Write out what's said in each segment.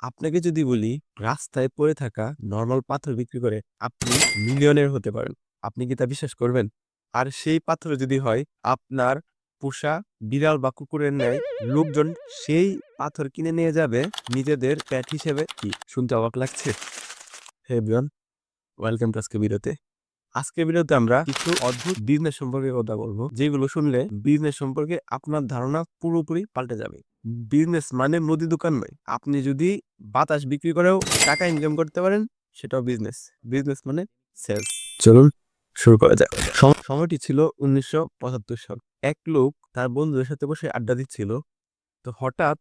আপনাকে যদি বলি রাস্তায় পড়ে থাকা নরমাল পাথর বিক্রি করে আপনি মিলিয়নের হতে পারেন। আপনি কি তা বিশ্বাস করবেন? আর সেই পাথর যদি হয় আপনার পোষা বিড়াল বা কুকুরের ন্যায় লোকজন সেই পাথর কিনে নিয়ে যাবে নিজেদের পেট হিসেবে। কি শুনতে অবাক লাগছে? হে এভরিওয়ান, ওয়েলকাম টু আজকের ভিডিওতে। আজকের ভিডিওতে আমরা কিছু অদ্ভুত বিজনেস সম্পর্কে কথা বলবো, যেগুলো শুনলে বিজনেস সম্পর্কে আপনার ধারণা পুরোপুরি পাল্টে যাবে। বিজনেস মানে মুদি দোকান নয়। আপনি যদি বাতাস বিক্রি করেও টাকা ইনকাম করতে পারেন, সেটাও বিজনেস। বিজনেস মানে সেলস। চলুন শুরু করা যাক। সময়টি ছিল 1975 সাল। এক লোক তার বন্ধুদের সাথে বসে আড্ডা দিচ্ছিল। তো হঠাৎ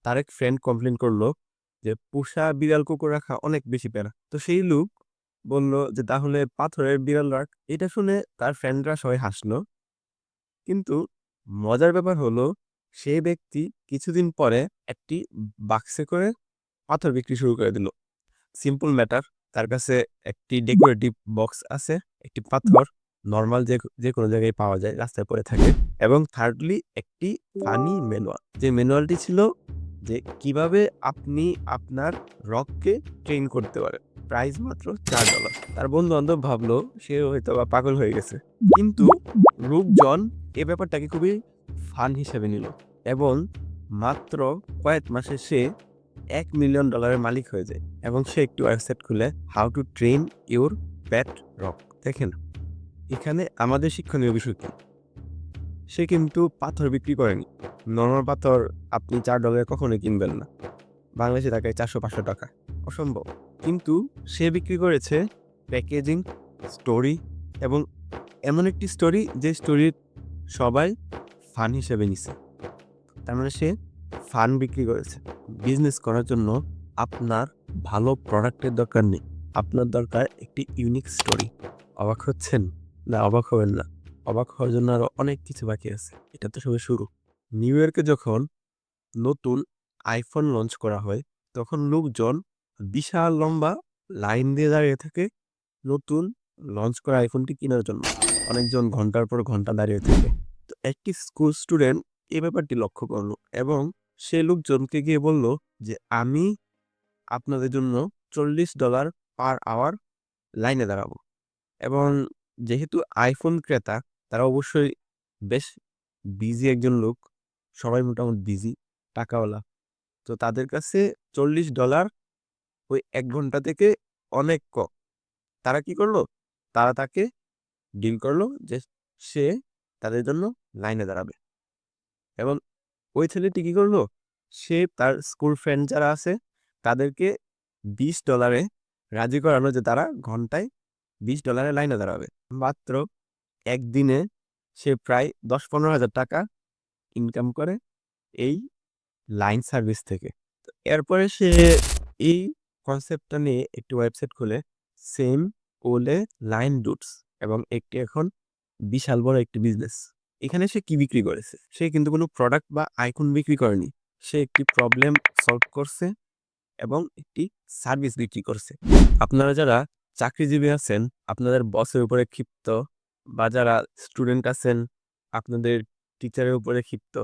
তার এক ফ্রেন্ড কমপ্লেন করলো যে পোষা বিড়াল কুকুর রাখা অনেক বেশি প্যারা। তো সেই লোক বলল যে তাহলে পাথরের বিড়াল রাখ। এটা শুনে তার ফ্রেন্ডরা সবাই হাসলো। কিন্তু মজার ব্যাপার হলো সেই ব্যক্তি কিছুদিন পরে একটি বাক্সে করে পাথর বিক্রি শুরু করে দিল। সিম্পল ম্যাটার, তার কাছে একটি ডেকোরেটিভ বক্স আছে, একটি পাথর নর্মাল যে কোনো জায়গায় পাওয়া যায়, রাস্তায় পড়ে থাকে, এবং থার্ডলি একটি ফানি ম্যানুয়াল। যে ম্যানুয়ালটি ছিল যে কিভাবে আপনি আপনার রককে ট্রেন করতে পারেন। প্রাইস মাত্র $4। তার বন্ধু বান্ধব ভাবলো সে হয়তো বা পাগল হয়ে গেছে, কিন্তু রূপজন এ ব্যাপারটাকে খুবই ফান হিসেবে নিল এবং মাত্র কয়েক মাসে সে $1 মিলিয়ন মালিক হয়ে যায় এবং সে একটি ওয়েবসাইট খুলে how to train your pet rock. দেখেন এখানে আমাদের শিক্ষণীয় বিষয় কি, সে কিন্তু পাথর বিক্রি করেনি। নর্মাল পাথর আপনি $4 কখনোই কিনবেন না, বাংলাদেশি টাকায় 400-500 টাকা, অসম্ভব। কিন্তু সে বিক্রি করেছে প্যাকেজিং, স্টোরি এবং এমন একটি স্টোরি যে স্টোরির সবাই ফান হিসেবে নিছে। তার মানে সে ফান বিক্রি করেছে। বিজনেস করার জন্য আপনার ভালো প্রোডাক্টের দরকার নেই, আপনার দরকার একটি ইউনিক স্টোরি। অবাক হচ্ছেন? না, অবাক হবেন না। অবাক হওয়ার জন্য আরো অনেক কিছু বাকি আছে। এটা তো সবে শুরু। নিউ ইয়র্কে যখন নতুন আইফোন লঞ্চ করা হয় তখন লোকজন বিশাল লম্বা লাইন দিয়ে দাঁড়িয়ে থাকে নতুন লঞ্চ করা আইফোনটি কেনার জন্য। অনেকজন ঘন্টার পর ঘন্টা দাঁড়িয়ে থাকে। তো একটি স্কুল স্টুডেন্ট এই ব্যাপারটি লক্ষ্য করলো এবং সে লোকজনকে গিয়ে বলল যে আমি আপনাদের জন্য $40 পার আওয়ার লাইনে দাঁড়াবো। এবং যেহেতু আইফোন ক্রেতা, তারা অবশ্যই বেশ বিজি একজন লোক, সবাই মোটামুটি বিজি, টাকাওয়ালা। তো তাদের কাছে $40 ওই 1 ঘন্টা থেকে অনেক কম। তারা কি করলো? তারা তাকে ডিল করলো যে সে তাদের জন্য লাইনে দাঁড়াবে। এবং ওই ছেলেটি কি করলো? সে তার স্কুল ফ্রেন্ড যারা আছে তাদেরকে $20 রাজি করানো যে তারা ঘন্টায় $20 লাইনে দাঁড়াবে। মাত্র একদিনে সে প্রায় 10-15 হাজার টাকা ইনকাম করে এই লাইন সার্ভিস থেকে। তো এরপরে সে এই কনসেপ্টটা নিয়ে একটি ওয়েবসাইট খুলে, সেম ওলে লাইন ডুটস, এবং একটি এখন বিশাল বড় একটি বিজনেস। এখানে সে কি বিক্রি করেছে? সে কিন্তু কোনো প্রোডাক্ট বা আইকন বিক্রি করেনি। সে একটি প্রবলেম সলভ করছে এবং একটি সার্ভিস বিক্রি করছে। আপনারা যারা চাকরিজীবী আছেন, আপনাদের বসের উপরে ক্ষিপ্ত, বা যারা স্টুডেন্ট আছেন আপনাদের টিচারের উপরে ক্ষিপ্ত,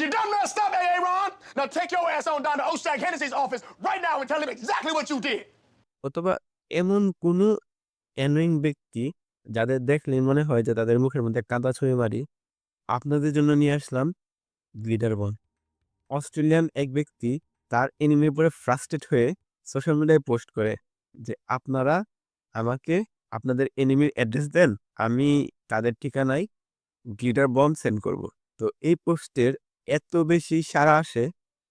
You done messed up, Aaron. Now take your ass on down to Oshak Hennessy's office right now and tell him exactly what you did. অথবা এমন কোনো অ্যানোয়িং ব্যক্তি যাদের দেখলে মনে হয় যে তাদের মুখের মধ্যে কাদা ছুঁয়ে মারি, আপনাদের জন্য নিয়ে আসলাম গ্লিটার বল। অস্ট্রেলিয়ান এক ব্যক্তি তার এনিমির উপরে ফ্রাস্ট্রেট হয়ে সোশ্যাল মিডিয়ায় পোস্ট করে যে আপনারা আমাকে আপনাদের এনিমির অ্যাড্রেস দেন, আমি তাদের ঠিকানায় গ্লিটার বম সেন্ড করব। তো এই পোস্টের এত বেশি সাড়া আসে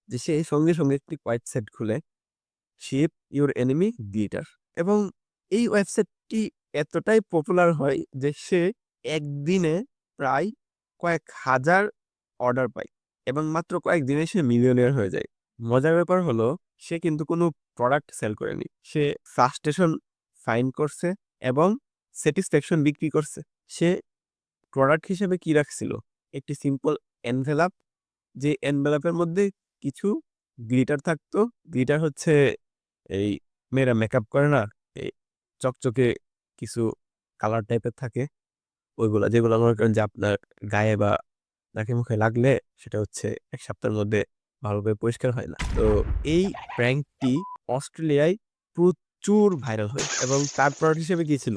যে সে সঙ্গে সঙ্গে একটি ওয়েবসাইট খুলে, শিপ ইউর এনিমি গ্লিটার, এবং এই ওয়েবসাইটটি এতটাই পপুলার হয় যে সে একদিনে প্রায় কয়েক হাজার অর্ডার পায় এবং মাত্র কয়েকদিনে সে মিলিয়নিয়ার হয়ে যায়। মজার ব্যাপার হলো সে কিন্তু কোনো প্রোডাক্ট সেল করেনি, সে ফ্রাস্ট্রেশন ফাইন্ড করছে এবং স্যাটিসফ্যাকশন বিক্রি করছে। সে প্রোডাক্ট হিসেবে কি রাখছিল? একটি সিম্পল এনভেলাপ, যে এনভেলাপের মধ্যে কিছু গ্লিটার থাকতো। গ্লিটার হচ্ছে এই মেয়েরা মেকআপ করে না, এই চকচকে কিছু কালার টাইপের থাকে, ওইগুলা যেগুলো মনে করেন যে আপনার গায়ে বা নাকে মুখে লাগলে সেটা হচ্ছে 1 সপ্তাহের মধ্যে ভালোভাবে পরিষ্কার হয় না। তো এই প্র্যাঙ্কটি অস্ট্রেলিয়ায় প্রচুর ভাইরাল হয় এবং তার প্রোডাক্ট হিসেবে কি ছিল?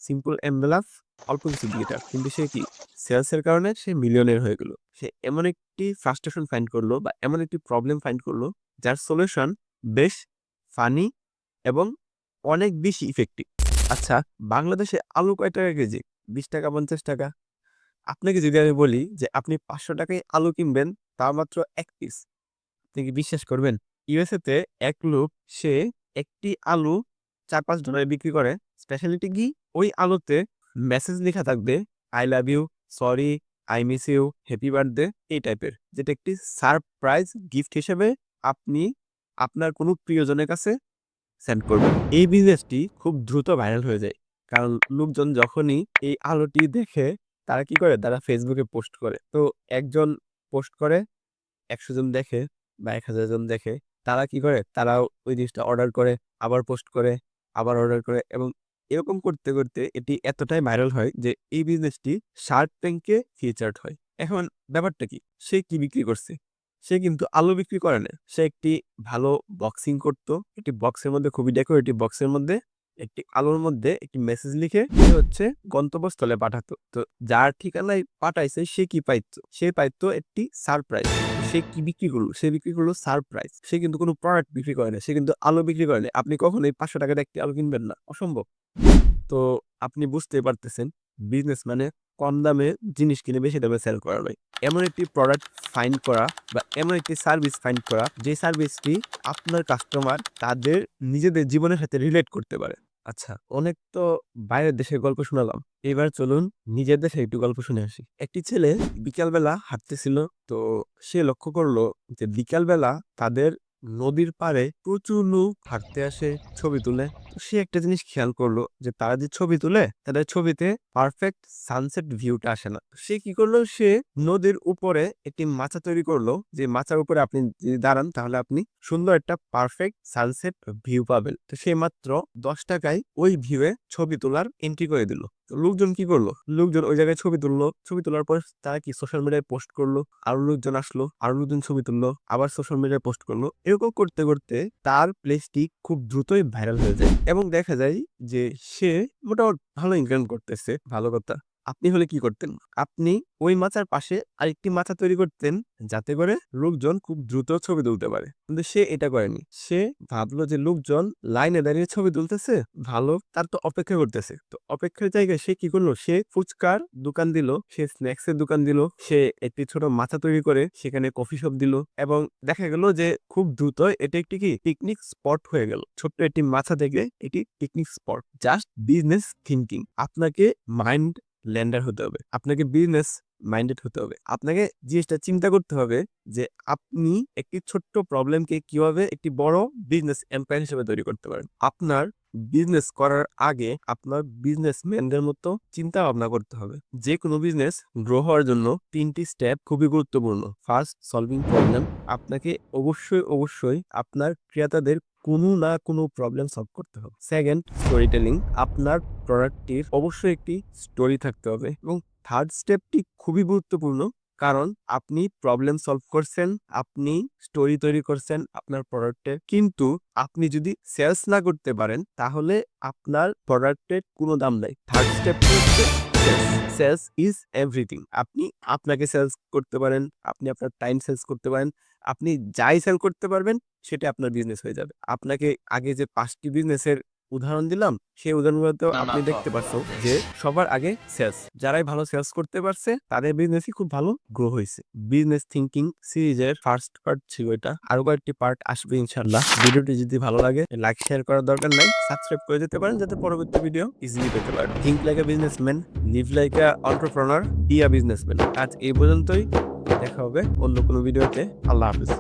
সিম্পল এনভেলাপ, অল্প কিছু গিটার। কিন্তু সে কি? সেলস এর কারণে সে মিলিয়নেয়ার হয়ে গেল। সে এমন একটি ফ্রাস্ট্রেশন ফাইন্ড করলো বা এমন একটি প্রবলেম ফাইন্ড করলো যার সলিউশন বেশ ফানি এবং অনেক বেশি ইফেক্টিভ। আচ্ছা, বাংলাদেশে আলু কয় টাকা কেজি? ৳20, ৳50। আপনাকে যদি আমি বলি যে আপনি ৳500 আলু কিনবেন, তাও মাত্র ১ পিস। আপনি কি বিশ্বাস করবেন? ইউএসএ তে এক লোক সে একটি আলু $৪-৫ বিক্রি করে। স্পেশালিটি কি? ওই আলুতে মেসেজ লেখা থাকবে I love you, sorry, I miss you, happy birthday এই টাইপের। যেটা একটি সারপ্রাইজ গিফট হিসেবে আপনি আপনার কোনো প্রিয়জনের কাছে সেন্ড করবেন। এই বিজনেসটি খুব দ্রুত ভাইরাল হয়ে যায়। কারণ লোকজন যখনই এই আলুটি দেখে তারা কি করে? তারা ফেসবুকে পোস্ট করে। তো একজন পোস্ট করে ১০০ জন দেখে বা ১,০০০ জন দেখে, তারা কি করে? তারাও ওই জিনিসটা অর্ডার করে, আবার পোস্ট করে, আবার অর্ডার করে এবং এরকম করতে, করতে এটি এতটাই ভাইরাল হয় যে এই বিজনেসটি শার্ক ট্যাঙ্কে ফিচার্ড হয়। এখন ব্যাপারটা কি? সে কি বিক্রি করছে? সে কিন্তু আলু বিক্রি করে নাই। সে একটি ভালো বক্সিং করত। একটি বক্সের মধ্যে খুবই ডেকোরেটিভ বক্সের মধ্যে একটি আলুর মধ্যে একটি মেসেজ লিখে সে হচ্ছে গন্তব্যস্থলে পাঠাতো। তো যার ঠিকানায় পাঠাইছে সে কি পাইতো? সে পাইতো একটি সারপ্রাইজ। সে কি বিক্রি করলো? সে বিক্রি করলো সারপ্রাইজ। সে কিন্তু কোনো প্রোডাক্ট বিক্রি করে নাই। সে কিন্তু আলু বিক্রি করে নাই। আপনি কখনোই ৳৫০০ দিয়ে একটি আলু কিনবেন না। অসম্ভব। তো আপনি বুঝতেই পারতেছেন বিজনেস মানে কম দামে জিনিস কিনে বেশি দামে সেল করা নয়। এমন একটি প্রোডাক্ট ফাইন্ড করা বা এমন একটি সার্ভিস ফাইন্ড করা যে সার্ভিসটি আপনার কাস্টমার তাদের নিজেদের জীবনের সাথে রিলেট করতে পারে। আচ্ছা, অনেক তো বাইরের দেশের গল্প শোনালাম। এবার চলুন নিজের দেশে একটু গল্প শুনে আসি। একটি ছেলে বিকালবেলা হাঁটতেছিল। তো সে লক্ষ্য করলো যে বিকালবেলা তাদের নদীর পাড়ে প্রচুর লোক হাঁটতে আসে, ছবি তুলে। তো সে একটা জিনিস খেয়াল করলো যে তারা যে ছবি তুলে তাদের ছবিতে পারফেক্ট সানসেট ভিউটা আসে না। তো সে কি করলো? সে নদীর উপরে একটি মাচা তৈরি করলো, যে মাচার উপরে আপনি যদি দাঁড়ান তাহলে আপনি সুন্দর একটা পারফেক্ট সানসেট ভিউ পাবেন। তো সে মাত্র ৳10 ওই ভিউয়ে ছবি তোলার এন্ট্রি করে দিল। তো লোকজন কি করলো? লোকজন ওই জায়গায় ছবি তুললো। ছবি তোলার পর তারা কি সোশ্যাল মিডিয়ায় পোস্ট করলো। আরো লোকজন আসলো, আরো লোকজন ছবি তুললো, আবার সোশ্যাল মিডিয়ায় পোস্ট করলো। এরকম করতে, করতে তার প্লেসটি খুব দ্রুতই ভাইরাল হয়ে যায় এবং দেখা যায় যে সে মোটামুটি ভালো ইনকাম করতেছে। ভালো কথা। আপনি হলে কি করতেন? আপনি ওই মাচার পাশে আরেকটি মাচা তৈরি করতেন যাতে করে লোকজন খুব দ্রুত ছবি তুলতে পারে। কিন্তু সে এটা করেনি। সে ভাবলো যে লোকজন লাইনে দাঁড়িয়ে ছবি তুলতেছে, ভালো তার তো অপেক্ষা করতেছে। তো অপেক্ষার জায়গায় সে কি করলো? সে ফুচকার দোকান দিল, সে স্ন্যাক্স এর দোকান দিল, সে একটি ছোট মাচা তৈরি করে সেখানে কফি শপ দিল এবং দেখা গেল যে খুব দ্রুত এটা একটি কি পিকনিক স্পট হয়ে গেল। ছোট্ট একটি মাচা থেকে এটি picnic spot. Just business thinking. আপনাকে মাইন্ড ল্যান্ডার হতে হবে। আপনাকে বিজনেস মাইন্ডেড হতে হবে। আপনাকে জিনিসটা চিন্তা করতে হবে যে আপনি একটি ছোট্ট প্রবলেমকে কিভাবে একটি বড় বিজনেস এম্পায়ার হিসেবে তৈরি করতে পারেন। আপনার বিজনেস করার আগে আপনার বিজনেসম্যানদের মতো চিন্তা ভাবনা করতে হবে। যে কোনো বিজনেস গ্রো হওয়ার জন্য ৩টি স্টেপ খুবই গুরুত্বপূর্ণ। First, solving problem. আপনাকে অবশ্যই আপনার ক্রেতাদের কোনো না কোনো প্রবলেম সলভ করতে হবে। Second, story telling. আপনার প্রোডাক্টটির অবশ্যই একটি স্টোরি থাকতে হবে এবং থার্ড স্টেপটি খুবই গুরুত্বপূর্ণ। কারণ আপনি প্রবলেম সলভ করছেন, আপনি স্টোরি তৈরি করছেন আপনার প্রোডাক্টের, কিন্তু আপনি যদি সেলস না করতে পারেন তাহলে আপনার প্রোডাক্টের কোনো দাম নাই। থার্ড স্টেপটি হচ্ছে সেলস। Sales is everything. আপনি আপনাকে সেলস করতে পারেন, আপনি আপনার টাইম সেলস করতে পারেন, আপনি যাই সেল করতে পারবেন সেটা আপনার বিজনেস হয়ে যাবে। আপনাকে আগে যে ৫টি বিজনেসের উদাহরণ দিলাম, সেই উদাহরণগুলোতেও আপনি দেখতে পাচ্ছেন যে সবার আগে সেলস। যারাই ভালো সেলস করতে পারছে তাদের বিজনেসই খুব ভালো গ্রো হয়েছে। বিজনেস থিংকিং সিরিজের ফার্স্ট পার্ট ছিল এটা। আরো কয়েকটি পার্ট আসবে ইনশাআল্লাহ। ভিডিওটি যদি ভালো লাগে লাইক শেয়ার করার দরকার নাই, সাবস্ক্রাইব করে যেতে পারেন যাতে পরবর্তী ভিডিও ইজিলি পেতে পারেন। Think like a businessman, leave like a entrepreneur, be a businessman. আজ এই পর্যন্তই। দেখা হবে অন্য কোনো ভিডিওতে। আল্লাহ হাফেজ।